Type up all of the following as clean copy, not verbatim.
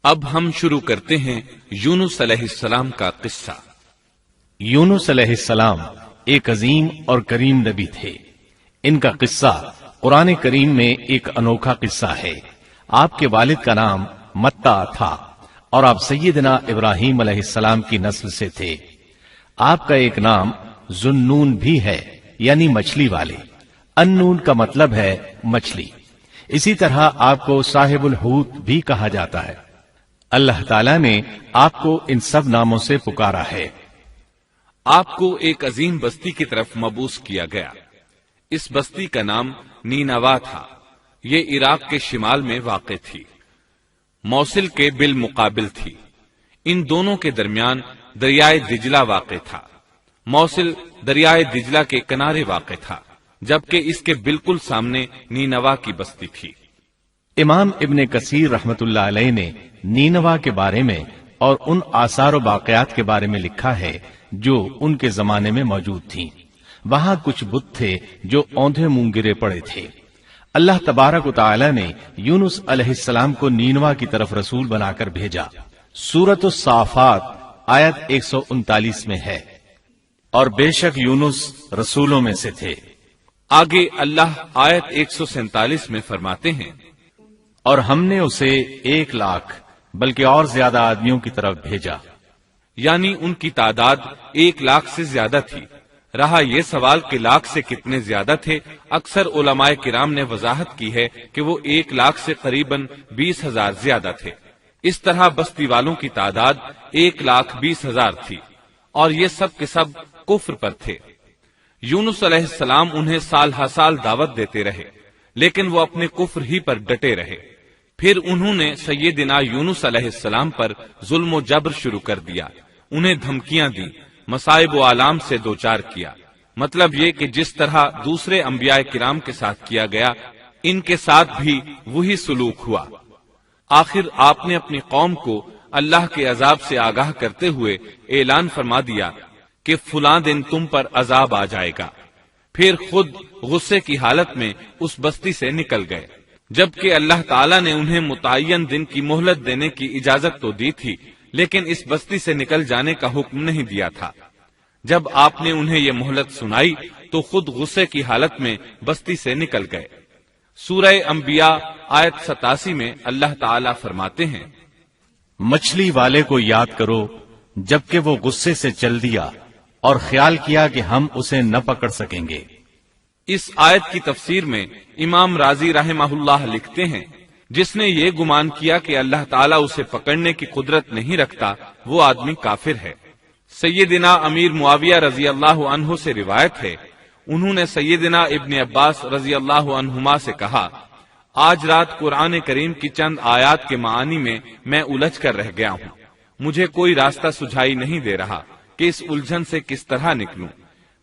اب ہم شروع کرتے ہیں یونس علیہ السلام کا قصہ۔ یونس علیہ السلام ایک عظیم اور کریم نبی تھے۔ ان کا قصہ قرآن کریم میں ایک انوکھا قصہ ہے۔ آپ کے والد کا نام متا تھا اور آپ سیدنا ابراہیم علیہ السلام کی نسل سے تھے۔ آپ کا ایک نام ذوالنون بھی ہے، یعنی مچھلی والے۔ النون کا مطلب ہے مچھلی۔ اسی طرح آپ کو صاحب الحوت بھی کہا جاتا ہے۔ اللہ تعالیٰ نے آپ کو ان سب ناموں سے پکارا ہے۔ آپ کو ایک عظیم بستی کی طرف مبعوث کیا گیا۔ اس بستی کا نام نینوا تھا۔ یہ عراق کے شمال میں واقع تھی، موصل کے بالمقابل تھی۔ ان دونوں کے درمیان دریائے دجلہ واقع تھا۔ موصل دریائے دجلہ کے کنارے واقع تھا، جبکہ اس کے بالکل سامنے نینوا کی بستی تھی۔ امام ابن کثیر رحمت اللہ علیہ نے نینوا کے بارے میں اور ان آثار و باقیات کے بارے میں لکھا ہے جو ان کے زمانے میں موجود تھیں۔ وہاں کچھ بت تھے جو اوندھے منہ گرے پڑے تھے۔ اللہ تبارک و تعالی نے یونس علیہ السلام کو نینوا کی طرف رسول بنا کر بھیجا۔ سورۃ الصافات آیت 139 میں ہے، اور بے شک یونس رسولوں میں سے تھے۔ آگے اللہ آیت 147 میں فرماتے ہیں، اور ہم نے اسے 1,00,000 بلکہ اور زیادہ آدمیوں کی طرف بھیجا۔ یعنی ان کی تعداد 1,00,000 سے زیادہ تھی۔ رہا یہ سوال کہ لاکھ سے کتنے زیادہ تھے، اکثر علماء کرام نے وضاحت کی ہے کہ وہ 1,00,000 سے قریباً 20,000 زیادہ تھے۔ اس طرح بستی والوں کی تعداد 1,20,000 تھی، اور یہ سب کے سب کفر پر تھے۔ یونس علیہ السلام انہیں سال ہر سال دعوت دیتے رہے، لیکن وہ اپنے کفر ہی پر ڈٹے رہے۔ پھر انہوں نے سیدنا یونس علیہ السلام پر ظلم و جبر شروع کر دیا، انہیں دھمکیاں دی، مصائب و آلام سے دوچار کیا۔ مطلب یہ کہ جس طرح دوسرے انبیاء کرام کے ساتھ کیا گیا، ان کے ساتھ بھی وہی سلوک ہوا۔ آخر آپ نے اپنی قوم کو اللہ کے عذاب سے آگاہ کرتے ہوئے اعلان فرما دیا کہ فلاں دن تم پر عذاب آ جائے گا۔ پھر خود غصے کی حالت میں اس بستی سے نکل گئے، جبکہ اللہ تعالیٰ نے انہیں متعین دن کی مہلت دینے کی اجازت تو دی تھی، لیکن اس بستی سے نکل جانے کا حکم نہیں دیا تھا۔ جب آپ نے انہیں یہ مہلت سنائی تو خود غصے کی حالت میں بستی سے نکل گئے۔ سورہ انبیاء آیت 87 میں اللہ تعالیٰ فرماتے ہیں، مچھلی والے کو یاد کرو جبکہ وہ غصے سے چل دیا اور خیال کیا کہ ہم اسے نہ پکڑ سکیں گے۔ اس آیت کی تفسیر میں امام رازی رحمہ اللہ لکھتے ہیں، جس نے یہ گمان کیا کہ اللہ تعالیٰ اسے پکڑنے کی قدرت نہیں رکھتا، وہ آدمی کافر ہے۔ سیدنا امیر معاویہ رضی اللہ عنہ سے روایت ہے، انہوں نے سیدنا ابن عباس رضی اللہ عنہما سے کہا، آج رات قرآن کریم کی چند آیات کے معانی میں الجھ کر رہ گیا ہوں۔ مجھے کوئی راستہ سجھائی نہیں دے رہا کہ اس الجھن سے کس طرح نکلوں۔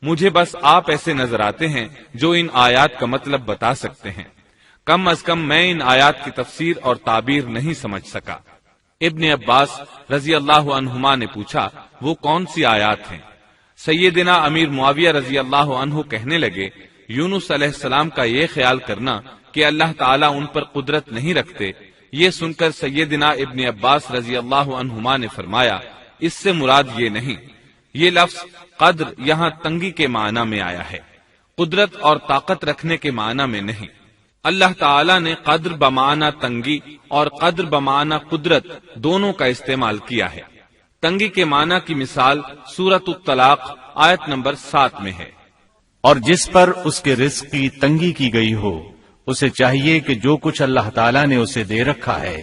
مجھے بس آپ ایسے نظر آتے ہیں جو ان آیات کا مطلب بتا سکتے ہیں۔ کم از کم میں ان آیات کی تفسیر اور تعبیر نہیں سمجھ سکا۔ ابن عباس رضی اللہ عنہما نے پوچھا، وہ کون سی آیات ہیں؟ سیدنا امیر معاویہ رضی اللہ عنہ کہنے لگے، یونس علیہ السلام کا یہ خیال کرنا کہ اللہ تعالیٰ ان پر قدرت نہیں رکھتے۔ یہ سن کر سیدنا ابن عباس رضی اللہ عنہما نے فرمایا، اس سے مراد یہ نہیں۔ یہ لفظ قدر یہاں تنگی کے معنی میں آیا ہے، قدرت اور طاقت رکھنے کے معنی میں نہیں۔ اللہ تعالیٰ نے قدر بمعنی تنگی اور قدر بمعنی قدرت دونوں کا استعمال کیا ہے۔ تنگی کے معنی کی مثال سورۃ الطلاق آیت نمبر 7 میں ہے، اور جس پر اس کے رزق کی تنگی کی گئی ہو، اسے چاہیے کہ جو کچھ اللہ تعالیٰ نے اسے دے رکھا ہے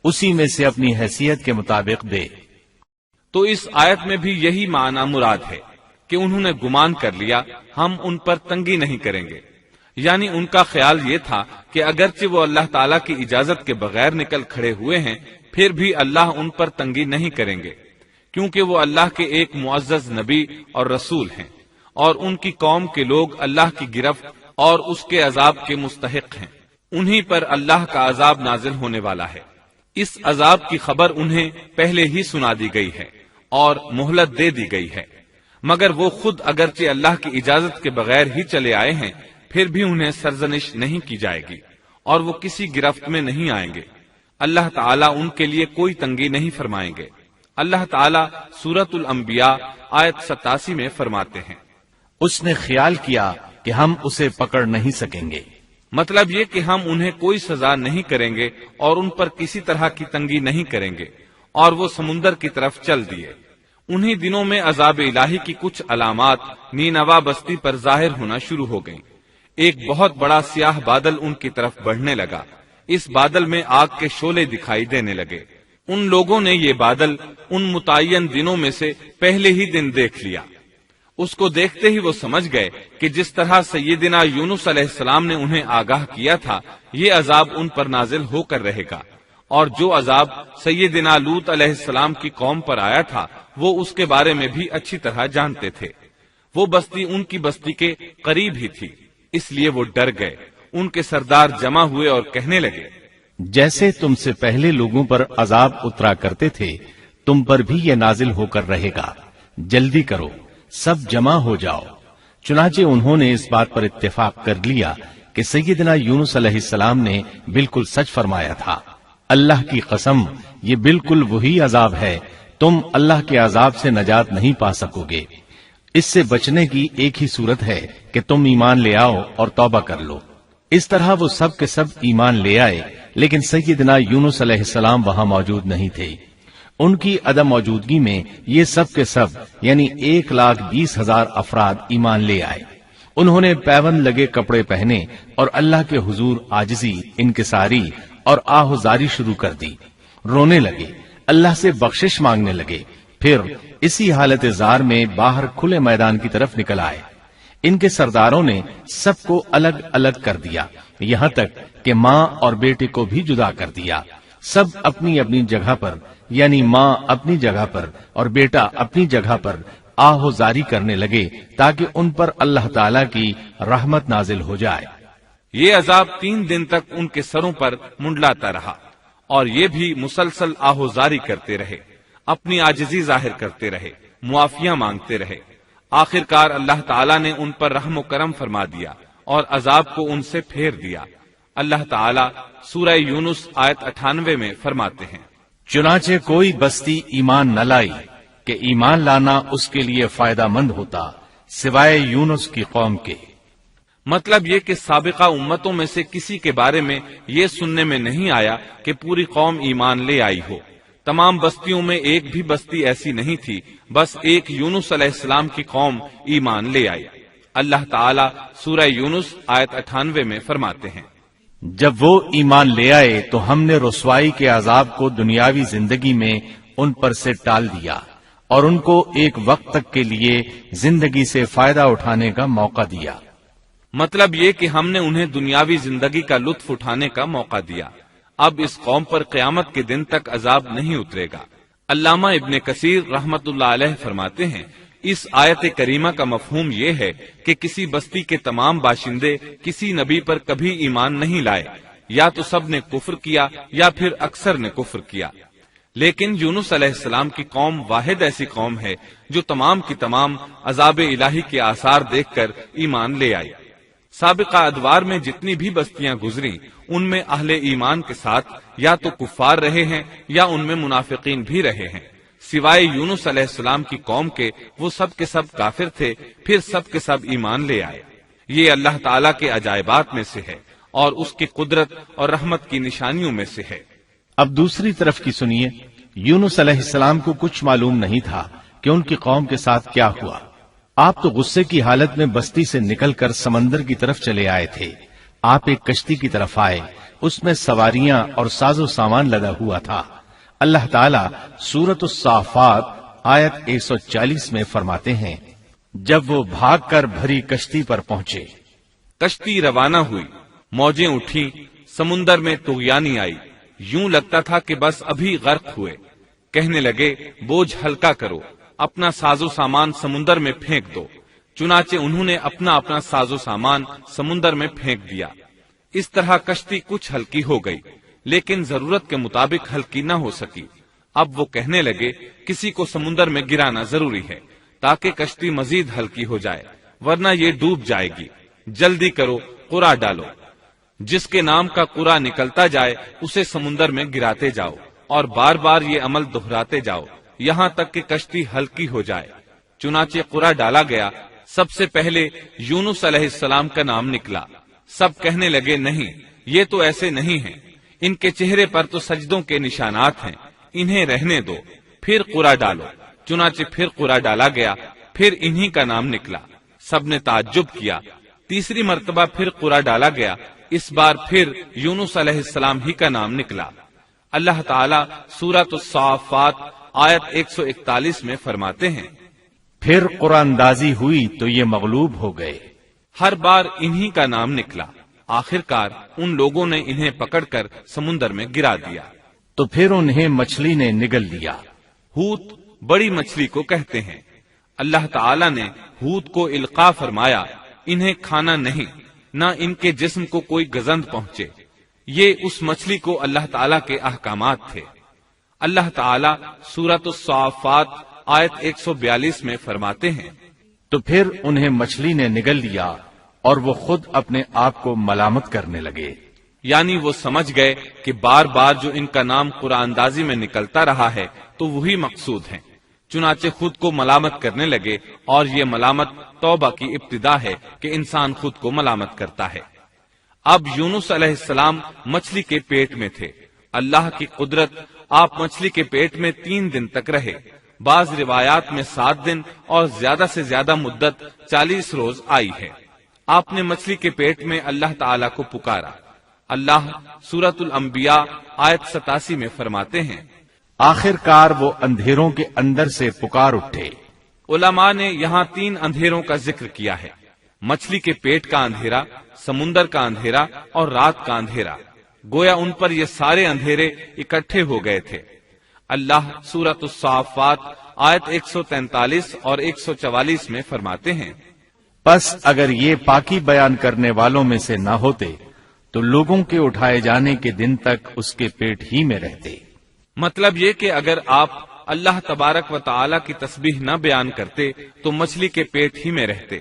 اسی میں سے اپنی حیثیت کے مطابق دے۔ تو اس آیت میں بھی یہی معنی مراد ہے کہ انہوں نے گمان کر لیا ہم ان پر تنگی نہیں کریں گے، یعنی ان کا خیال یہ تھا کہ اگرچہ وہ اللہ تعالیٰ کی اجازت کے بغیر نکل کھڑے ہوئے ہیں، پھر بھی اللہ ان پر تنگی نہیں کریں گے، کیونکہ وہ اللہ کے ایک معزز نبی اور رسول ہیں، اور ان کی قوم کے لوگ اللہ کی گرفت اور اس کے عذاب کے مستحق ہیں۔ انہی پر اللہ کا عذاب نازل ہونے والا ہے۔ اس عذاب کی خبر انہیں پہلے ہی سنا دی گئی ہے اور مہلت دے دی گئی ہے، مگر وہ خود اگرچہ اللہ کی اجازت کے بغیر ہی چلے آئے ہیں، پھر بھی انہیں سرزنش نہیں کی جائے گی اور وہ کسی گرفت میں نہیں آئیں گے۔ اللہ تعالیٰ ان کے لیے کوئی تنگی نہیں فرمائیں گے۔ اللہ تعالیٰ سورۃ الانبیاء آیت 87 میں فرماتے ہیں، اس نے خیال کیا کہ ہم اسے پکڑ نہیں سکیں گے۔ مطلب یہ کہ ہم انہیں کوئی سزا نہیں کریں گے اور ان پر کسی طرح کی تنگی نہیں کریں گے، اور وہ سمندر کی طرف چل دیے۔ انہی دنوں میں عذاب الہی کی کچھ علامات نینوا بستی پر ظاہر ہونا شروع ہو گئیں۔ ایک بہت بڑا سیاہ بادل ان کی طرف بڑھنے لگا۔ اس بادل میں آگ کے شعلے دکھائی دینے لگے۔ ان لوگوں نے یہ بادل ان متعین دنوں میں سے پہلے ہی دن دیکھ لیا۔ اس کو دیکھتے ہی وہ سمجھ گئے کہ جس طرح سیدنا یونس علیہ السلام نے انہیں آگاہ کیا تھا، یہ عذاب ان پر نازل ہو کر رہے گا، اور جو عذاب سیدنا لوط علیہ السلام کی قوم پر آیا تھا وہ اس کے بارے میں بھی اچھی طرح جانتے تھے۔ وہ بستی ان کی بستی کے قریب ہی تھی، اس لیے وہ ڈر گئے۔ ان کے سردار جمع ہوئے اور کہنے لگے، جیسے تم سے پہلے لوگوں پر عذاب اترا کرتے تھے، تم پر بھی یہ نازل ہو کر رہے گا، جلدی کرو، سب جمع ہو جاؤ۔ چنانچہ انہوں نے اس بات پر اتفاق کر لیا کہ سیدنا یونس علیہ السلام نے بالکل سچ فرمایا تھا۔ اللہ کی قسم، یہ بالکل وہی عذاب ہے، تم اللہ کے عذاب سے نجات نہیں پا سکو گے۔ اس سے بچنے کی ایک ہی صورت ہے کہ تم ایمان لے آؤ اور توبہ کر لو۔ اس طرح وہ سب کے سب ایمان لے آئے، لیکن سیدنا یونس علیہ السلام وہاں موجود نہیں تھے۔ ان کی عدم موجودگی میں یہ سب کے سب یعنی 1,20,000 افراد ایمان لے آئے۔ انہوں نے پیوند لگے کپڑے پہنے اور اللہ کے حضور عاجزی، انکساری اور آہوزاری شروع کر دی، رونے لگے، اللہ سے بخشش مانگنے لگے، پھر اسی حالت زار میں باہر کھلے میدان کی طرف نکل آئے۔ ان کے سرداروں نے سب کو الگ الگ کر دیا، یہاں تک کہ ماں اور بیٹے کو بھی جدا کر دیا۔ سب اپنی اپنی جگہ پر یعنی ماں اپنی جگہ پر اور بیٹا اپنی جگہ پر آہوزاری کرنے لگے تاکہ ان پر اللہ تعالی کی رحمت نازل ہو جائے۔ یہ عذاب 3 دن تک ان کے سروں پر منڈلاتا رہا، اور یہ بھی مسلسل آہوزاری کرتے رہے، اپنی عاجزی ظاہر کرتے رہے، معافیاں مانگتے رہے۔ آخرکار اللہ تعالیٰ نے ان پر رحم و کرم فرما دیا اور عذاب کو ان سے پھیر دیا۔ اللہ تعالیٰ سورہ یونس آیت 98 میں فرماتے ہیں، چنانچہ کوئی بستی ایمان نہ لائی کہ ایمان لانا اس کے لیے فائدہ مند ہوتا سوائے یونس کی قوم کے۔ مطلب یہ کہ سابقہ امتوں میں سے کسی کے بارے میں یہ سننے میں نہیں آیا کہ پوری قوم ایمان لے آئی ہو۔ تمام بستیوں میں ایک بھی بستی ایسی نہیں تھی، بس ایک یونس علیہ السلام کی قوم ایمان لے آئی۔ اللہ تعالیٰ سورہ یونس آیت 98 میں فرماتے ہیں، جب وہ ایمان لے آئے تو ہم نے رسوائی کے عذاب کو دنیاوی زندگی میں ان پر سے ٹال دیا اور ان کو ایک وقت تک کے لیے زندگی سے فائدہ اٹھانے کا موقع دیا۔ مطلب یہ کہ ہم نے انہیں دنیاوی زندگی کا لطف اٹھانے کا موقع دیا۔ اب اس قوم پر قیامت کے دن تک عذاب نہیں اترے گا۔ علامہ ابن کثیر رحمت اللہ علیہ فرماتے ہیں، اس آیت کریمہ کا مفہوم یہ ہے کہ کسی بستی کے تمام باشندے کسی نبی پر کبھی ایمان نہیں لائے، یا تو سب نے کفر کیا یا پھر اکثر نے کفر کیا۔ لیکن یونس علیہ السلام کی قوم واحد ایسی قوم ہے جو تمام کی تمام عذاب الہی کے آثار دیکھ کر ایمان لے آئی۔ سابقہ ادوار میں جتنی بھی بستیاں گزری ان میں اہل ایمان کے ساتھ یا تو کفار رہے ہیں یا ان میں منافقین بھی رہے ہیں، سوائے یونس علیہ السلام کی قوم کے وہ سب کے سب کافر تھے، پھر سب کے سب ایمان لے آئے۔ یہ اللہ تعالیٰ کے عجائبات میں سے ہے اور اس کی قدرت اور رحمت کی نشانیوں میں سے ہے۔ اب دوسری طرف کی سنیے، یونس علیہ السلام کو کچھ معلوم نہیں تھا کہ ان کی قوم کے ساتھ کیا ہوا۔ آپ تو غصے کی حالت میں بستی سے نکل کر سمندر کی طرف چلے آئے تھے۔ آپ ایک کشتی کی طرف آئے، اس میں سواریاں اور ساز و سامان لدا ہوا تھا۔ اللہ تعالیٰ سورۃ الصافات آیت 140 میں فرماتے ہیں، جب وہ بھاگ کر بھری کشتی پر پہنچے، کشتی روانہ ہوئی، موجیں اٹھیں، سمندر میں طغیانی آئی، یوں لگتا تھا کہ بس ابھی غرق ہوئے۔ کہنے لگے، بوجھ ہلکا کرو، اپنا ساز و سامان سمندر میں پھینک دو۔ چنانچہ انہوں نے اپنا اپنا ساز و سامان سمندر میں پھینک دیا۔ اس طرح کشتی کچھ ہلکی ہو گئی، لیکن ضرورت کے مطابق ہلکی نہ ہو سکی۔ اب وہ کہنے لگے، کسی کو سمندر میں گرانا ضروری ہے تاکہ کشتی مزید ہلکی ہو جائے، ورنہ یہ ڈوب جائے گی۔ جلدی کرو، قرعہ ڈالو۔ جس کے نام کا قرا نکلتا جائے اسے سمندر میں گراتے جاؤ اور بار بار یہ عمل دہراتے جاؤ یہاں تک کہ کشتی ہلکی ہو جائے۔ چنانچہ قرا ڈالا گیا، سب سے پہلے یونس علیہ السلام کا نام نکلا۔ سب کہنے لگے نہیں، یہ تو ایسے نہیں ہیں، ان کے چہرے پر تو سجدوں کے نشانات ہیں، انہیں رہنے دو، پھر قرا ڈالو۔ چنانچہ پھر قرا ڈالا گیا، پھر انہی کا نام نکلا۔ سب نے تعجب کیا۔ تیسری مرتبہ پھر قرا ڈالا گیا، اس بار پھر یونس علیہ السلام ہی کا نام نکلا۔ اللہ تعالیٰ سورۃ الصافات آیت 141 میں فرماتے ہیں، پھر قرآن اندازی ہوئی تو یہ مغلوب ہو گئے۔ ہر بار انہی کا نام نکلا۔ آخر کار ان لوگوں نے انہیں پکڑ کر سمندر میں گرا دیا۔ تو پھر انہیں مچھلی نے نگل لیا۔ حوت بڑی مچھلی کو کہتے ہیں۔ اللہ تعالیٰ نے حوت کو القاء فرمایا، انہیں کھانا نہیں، نہ ان کے جسم کو کوئی گزند پہنچے۔ یہ اس مچھلی کو اللہ تعالیٰ کے احکامات تھے۔ اللہ تعالیٰ سورۃ الصافات آیت 142 میں فرماتے ہیں، تو پھر انہیں مچھلی نے نگل لیا اور وہ خود اپنے آپ کو ملامت کرنے لگے۔ یعنی وہ سمجھ گئے کہ بار بار جو ان کا نام قرآن اندازی میں نکلتا رہا ہے تو وہی مقصود ہیں، چنانچہ خود کو ملامت کرنے لگے، اور یہ ملامت توبہ کی ابتدا ہے کہ انسان خود کو ملامت کرتا ہے۔ اب یونس علیہ السلام مچھلی کے پیٹ میں تھے۔ اللہ کی قدرت، آپ مچھلی کے پیٹ میں 3 دن تک رہے، بعض روایات میں 7 دن اور زیادہ سے زیادہ مدت 40 روز آئی ہے۔ آپ نے مچھلی کے پیٹ میں اللہ تعالیٰ کو پکارا۔ اللہ سورۃ الانبیاء آیت 87 میں فرماتے ہیں، آخر کار وہ اندھیروں کے اندر سے پکار اٹھے۔ علماء نے یہاں 3 اندھیروں کا ذکر کیا ہے، مچھلی کے پیٹ کا اندھیرا، سمندر کا اندھیرا اور رات کا اندھیرا۔ گویا ان پر یہ سارے اندھیرے اکٹھے ہو گئے تھے۔ اللہ سورۃ الصافات آیت 143 اور 144 میں فرماتے ہیں، پس اگر یہ پاکی بیان کرنے والوں میں سے نہ ہوتے تو لوگوں کے اٹھائے جانے کے دن تک اس کے پیٹ ہی میں رہتے۔ مطلب یہ کہ اگر آپ اللہ تبارک و تعالی کی تسبیح نہ بیان کرتے تو مچھلی کے پیٹ ہی میں رہتے۔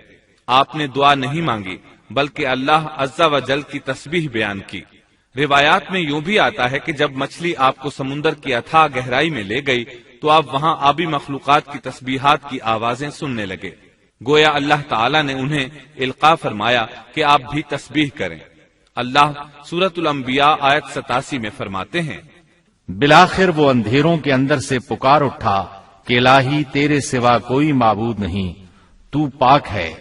آپ نے دعا نہیں مانگی بلکہ اللہ عز و جل کی تسبیح بیان کی۔ روایات میں یوں بھی آتا ہے کہ جب مچھلی آپ کو سمندر کی اتھاہ گہرائی میں لے گئی تو آپ وہاں آبی مخلوقات کی تسبیحات کی آوازیں سننے لگے۔ گویا اللہ تعالیٰ نے انہیں القاء فرمایا کہ آپ بھی تسبیح کریں۔ اللہ سورۃ الانبیاء آیت 87 میں فرماتے ہیں، بالآخر وہ اندھیروں کے اندر سے پکار اٹھا کہ الہی تیرے سوا کوئی معبود نہیں، تو پاک ہے،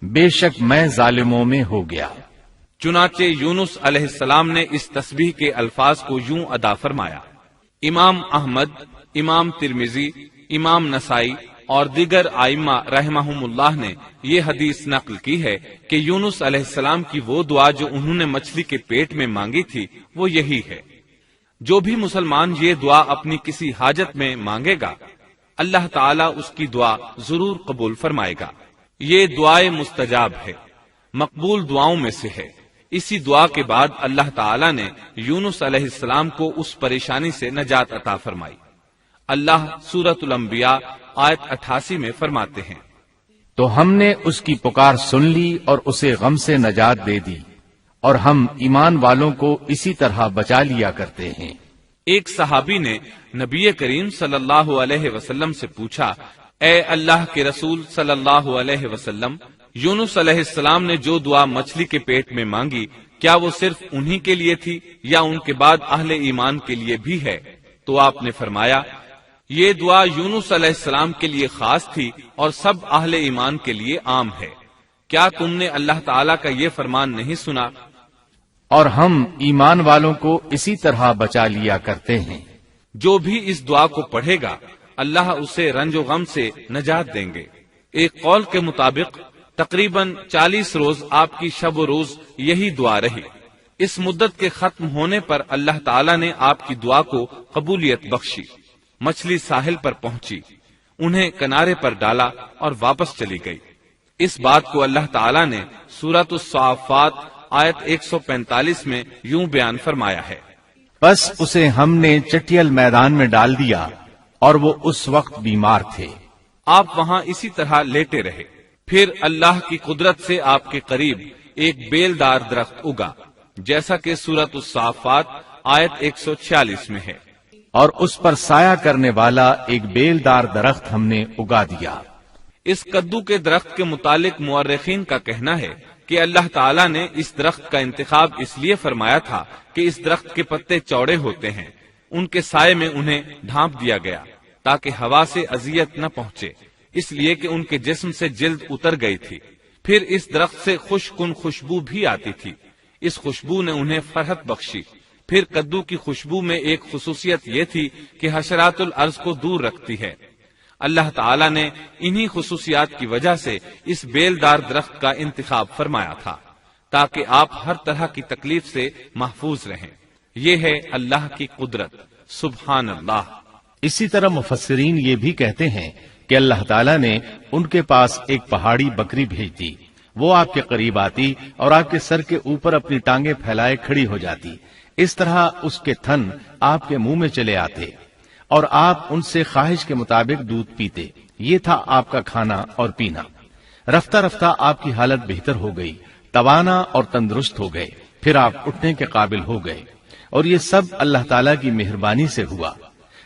بے شک میں ظالموں میں ہو گیا۔ چنانچہ یونس علیہ السلام نے اس تسبیح کے الفاظ کو یوں ادا فرمایا۔ امام احمد، امام ترمذی، امام نسائی اور دیگر ائمہ رحمہم اللہ نے یہ حدیث نقل کی ہے کہ یونس علیہ السلام کی وہ دعا جو انہوں نے مچھلی کے پیٹ میں مانگی تھی وہ یہی ہے۔ جو بھی مسلمان یہ دعا اپنی کسی حاجت میں مانگے گا، اللہ تعالیٰ اس کی دعا ضرور قبول فرمائے گا۔ یہ دعائے مستجاب ہے، مقبول دعاؤں میں سے ہے۔ اسی دعا کے بعد اللہ تعالیٰ نے یونس علیہ السلام کو اس پریشانی سے نجات عطا فرمائی۔ اللہ سورۃ الانبیاء آیت 88 میں فرماتے ہیں، تو ہم نے اس کی پکار سن لی اور اسے غم سے نجات دے دی، اور ہم ایمان والوں کو اسی طرح بچا لیا کرتے ہیں۔ ایک صحابی نے نبی کریم صلی اللہ علیہ وسلم سے پوچھا، اے اللہ کے رسول صلی اللہ علیہ وسلم، یونس علیہ السلام نے جو دعا مچھلی کے پیٹ میں مانگی، کیا وہ صرف انہی کے لیے تھی یا ان کے بعد اہل ایمان کے لیے بھی ہے؟ تو آپ نے فرمایا، یہ دعا یونس علیہ السلام کے لیے خاص تھی اور سب اہل ایمان کے لیے عام ہے۔ کیا تم نے اللہ تعالیٰ کا یہ فرمان نہیں سنا؟ اور ہم ایمان والوں کو اسی طرح بچا لیا کرتے ہیں۔ جو بھی اس دعا کو پڑھے گا اللہ اسے رنج و غم سے نجات دیں گے۔ ایک قول کے مطابق تقریباً 40 روز آپ کی شب و روز یہی دعا رہی۔ اس مدت کے ختم ہونے پر اللہ تعالیٰ نے آپ کی دعا کو قبولیت بخشی۔ مچھلی ساحل پر پہنچی، انہیں کنارے پر ڈالا اور واپس چلی گئی۔ اس بات کو اللہ تعالیٰ نے سورۃ الصافات آیت 145 میں یوں بیان فرمایا ہے، بس اسے ہم نے چٹیل میدان میں ڈال دیا اور وہ اس وقت بیمار تھے۔ آپ وہاں اسی طرح لیٹے رہے۔ پھر اللہ کی قدرت سے آپ کے قریب ایک بیلدار درخت اگا، جیسا کہ سورۃ الصافات آیت 146 میں ہے۔ اور اس پر سایہ کرنے والا ایک بیلدار درخت ہم نے اگا دیا۔ اس کدو کے درخت کے متعلق مورخین کا کہنا ہے کہ اللہ تعالیٰ نے اس درخت کا انتخاب اس لیے فرمایا تھا کہ اس درخت کے پتے چوڑے ہوتے ہیں، ان کے سائے میں انہیں ڈھانپ دیا گیا تاکہ ہوا سے اذیت نہ پہنچے، اس لیے کہ ان کے جسم سے جلد اتر گئی تھی۔ پھر اس درخت سے خوشکن خوشبو بھی آتی تھی، اس خوشبو نے انہیں فرحت بخشی۔ پھر کدو کی خوشبو میں ایک خصوصیت یہ تھی کہ حشرات الارض کو دور رکھتی ہے۔ اللہ تعالیٰ نے انہی خصوصیات کی وجہ سے اس بیلدار درخت کا انتخاب فرمایا تھا تاکہ آپ ہر طرح کی تکلیف سے محفوظ رہیں۔ یہ ہے اللہ کی قدرت، سبحان اللہ۔ اسی طرح مفسرین یہ بھی کہتے ہیں کہ اللہ تعالیٰ نے ان کے پاس ایک پہاڑی بکری بھیج دی، وہ آپ کے قریب آتی اور آپ کے سر کے اوپر اپنی ٹانگیں پھیلائے کھڑی ہو جاتی، اس طرح اس کے تھن آپ کے منہ میں چلے آتے اور آپ ان سے خواہش کے مطابق دودھ پیتے۔ یہ تھا آپ کا کھانا اور پینا۔ رفتہ رفتہ آپ کی حالت بہتر ہو گئی، توانا اور تندرست ہو گئے، پھر آپ اٹھنے کے قابل ہو گئے، اور یہ سب اللہ تعالیٰ کی مہربانی سے ہوا۔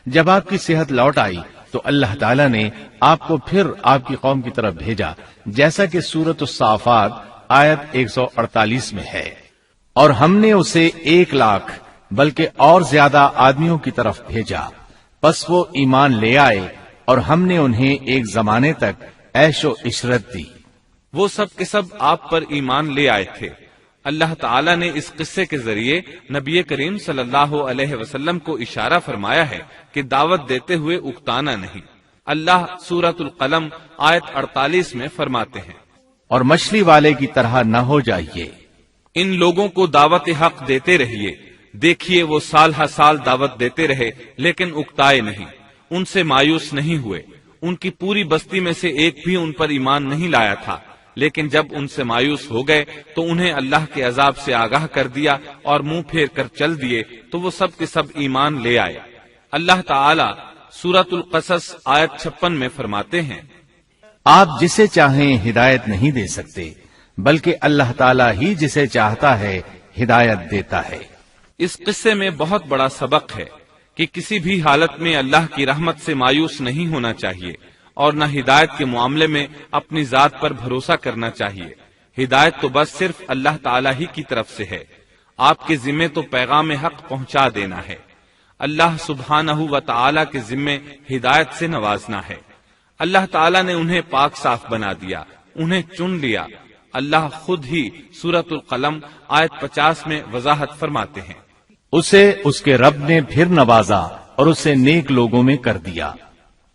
جب آپ کی صحت لوٹ آئی تو اللہ تعالیٰ نے آپ کو پھر آپ کی قوم کی طرف بھیجا، جیسا کہ سورۃ الصافات آیت 148 میں ہے۔ اور ہم نے اسے 1,00,000 بلکہ اور زیادہ آدمیوں کی طرف بھیجا، پس وہ ایمان لے آئے اور ہم نے انہیں ایک زمانے تک عیش و عشرت دی۔ وہ سب کے سب آپ پر ایمان لے آئے تھے۔ اللہ تعالیٰ نے اس قصے کے ذریعے نبی کریم صلی اللہ علیہ وسلم کو اشارہ فرمایا ہے کہ دعوت دیتے ہوئے اکتانا نہیں۔ اللہ سورۃ القلم آیت 48 میں فرماتے ہیں، اور مچھلی والے کی طرح نہ ہو جائیے۔ ان لوگوں کو دعوت حق دیتے رہیے، دیکھیے وہ سال ہر سال دعوت دیتے رہے لیکن اکتائے نہیں، ان سے مایوس نہیں ہوئے۔ ان کی پوری بستی میں سے ایک بھی ان پر ایمان نہیں لایا تھا، لیکن جب ان سے مایوس ہو گئے تو انہیں اللہ کے عذاب سے آگاہ کر دیا اور منہ پھیر کر چل دیے تو وہ سب کے سب ایمان لے آئے۔ اللہ تعالی سورۃ القصص آیت 56 میں فرماتے ہیں، آپ جسے چاہیں ہدایت نہیں دے سکتے، بلکہ اللہ تعالیٰ ہی جسے چاہتا ہے ہدایت دیتا ہے۔ اس قصے میں بہت بڑا سبق ہے کہ کسی بھی حالت میں اللہ کی رحمت سے مایوس نہیں ہونا چاہیے اور نہ ہدایت کے معاملے میں اپنی ذات پر بھروسہ کرنا چاہیے۔ ہدایت تو بس صرف اللہ تعالیٰ ہی کی طرف سے ہے، آپ کے ذمے تو پیغام حق پہنچا دینا ہے۔ اللہ سبحانہ و تعالیٰ کے ذمے ہدایت سے نوازنا ہے۔ اللہ تعالیٰ نے انہیں پاک صاف بنا دیا، انہیں چن لیا۔ اللہ خود ہی سورۃ القلم آیت 50 میں وضاحت فرماتے ہیں، اسے اس کے رب نے پھر نوازا اور اسے نیک لوگوں میں کر دیا۔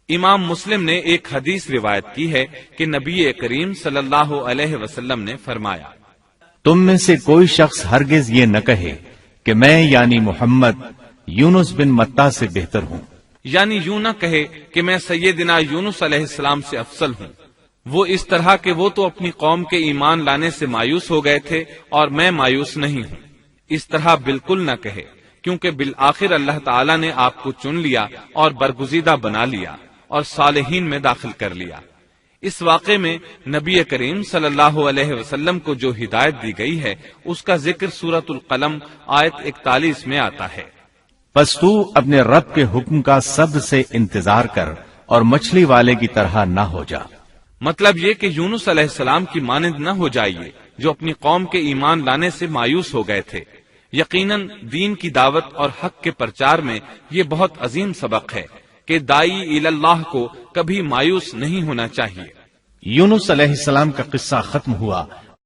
امام مسلم نے ایک حدیث روایت کی ہے کہ نبی کریم صلی اللہ علیہ وسلم نے فرمایا، تم میں سے کوئی شخص ہرگز یہ نہ کہے کہ میں یعنی محمد یونس بن متا سے بہتر ہوں، یعنی یوں نہ کہے کہ میں سیدنا یونس علیہ السلام سے افضل ہوں، وہ اس طرح کہ وہ تو اپنی قوم کے ایمان لانے سے مایوس ہو گئے تھے اور میں مایوس نہیں ہوں۔ اس طرح بالکل نہ کہے، کیونکہ بالآخر اللہ تعالیٰ نے آپ کو چن لیا اور برگزیدہ بنا لیا اور صالحین میں داخل کر لیا۔ اس واقعے میں نبی کریم صلی اللہ علیہ وسلم کو جو ہدایت دی گئی ہے اس کا ذکر سورۃ القلم آیت 41 میں آتا ہے، پس تو اپنے رب کے حکم کا صبر سے انتظار کر اور مچھلی والے کی طرح نہ ہو جا۔ مطلب یہ کہ یونس علیہ السلام کی مانند نہ ہو جائیے جو اپنی قوم کے ایمان لانے سے مایوس ہو گئے تھے۔ یقیناً دین کی دعوت اور حق کے پرچار میں یہ بہت عظیم سبق ہے کہ داعی اللہ کو کبھی مایوس نہیں ہونا چاہیے۔ یونس علیہ السلام کا قصہ ختم ہوا